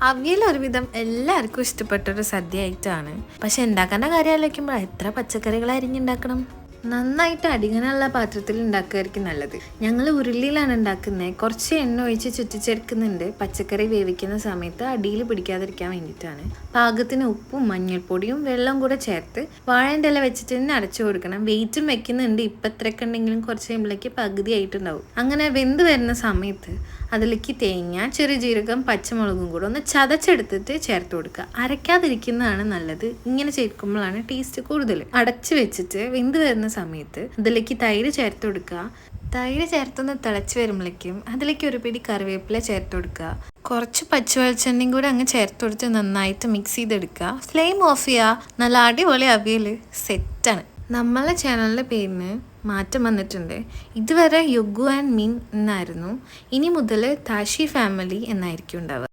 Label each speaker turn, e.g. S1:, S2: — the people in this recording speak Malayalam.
S1: അവിയൽ ഒരുവിധം എല്ലാവർക്കും ഇഷ്ടപ്പെട്ടൊരു സദ്യ ആയിട്ടാണ്. പക്ഷെ ഉണ്ടാക്കേണ്ട കാര്യം ആലോചിക്കുമ്പോൾ എത്ര പച്ചക്കറികൾ അരിഞ്ഞുണ്ടാക്കണം. നന്നായിട്ട് അടിങ്ങനുള്ള പാത്രത്തിൽ ഉണ്ടാക്കുകയായിരിക്കും നല്ലത്. ഞങ്ങൾ ഉരുളിയിലാണ് ഉണ്ടാക്കുന്നത്. കുറച്ച് എണ്ണ ഒഴിച്ച് ചുറ്റിച്ചെടുക്കുന്നുണ്ട്. പച്ചക്കറി വേവിക്കുന്ന സമയത്ത് അടിയിൽ പിടിക്കാതിരിക്കാൻ വേണ്ടിയിട്ടാണ്. പാകത്തിന് ഉപ്പും മഞ്ഞൾപ്പൊടിയും വെള്ളം കൂടെ ചേർത്ത് വാഴൻ്റെ ഇല വെച്ചിട്ട് തന്നെ അടച്ചു കൊടുക്കണം. വെയിറ്റും വെക്കുന്നുണ്ട്. ഇപ്പം എത്രയൊക്കെ ഉണ്ടെങ്കിലും കുറച്ച് കഴിയുമ്പോഴേക്ക് പകുതി ആയിട്ടുണ്ടാവും. അങ്ങനെ വെന്ത് വരുന്ന സമയത്ത് അതിലേക്ക് തേങ്ങ, ചെറിയ ജീരകം, പച്ചമുളകും കൂടെ ഒന്ന് ചതച്ചെടുത്തിട്ട് ചേർത്ത് കൊടുക്കുക. അരയ്ക്കാതിരിക്കുന്നതാണ് നല്ലത്. ഇങ്ങനെ ചേർക്കുമ്പോഴാണ് ടേസ്റ്റ് കൂടുതൽ. അടച്ചു വെച്ചിട്ട് വെന്ത് വരുന്ന സമയത്ത് അതിലേക്ക് തൈര് ചേർത്ത് കൊടുക്കുക. തൈര് ചേർത്തൊന്ന് തിളച്ച് വരുമ്പോഴേക്കും അതിലേക്ക് ഒരു പിടി കറിവേപ്പില ചേർത്ത് കൊടുക്കുക. കുറച്ച് പച്ചവെളിച്ചെണ്ണയും കൂടെ അങ്ങ് ചേർത്ത് കൊടുത്ത് നന്നായിട്ട് മിക്സ് ചെയ്തെടുക്കുക. ഫ്ലെയിം ഓഫ് ചെയ്യുക. നല്ല അടിപൊളി അവിയൽ സെറ്റാണ്. നമ്മളെ ചാനലിൻ്റെ പേരിന് മാറ്റം വന്നിട്ടുണ്ട്. ഇതുവരെ യുഗു ആൻഡ് മീൻ എന്നായിരുന്നു. ഇനി മുതൽ താഷി ഫാമിലി എന്നായിരിക്കും ഉണ്ടാവുക.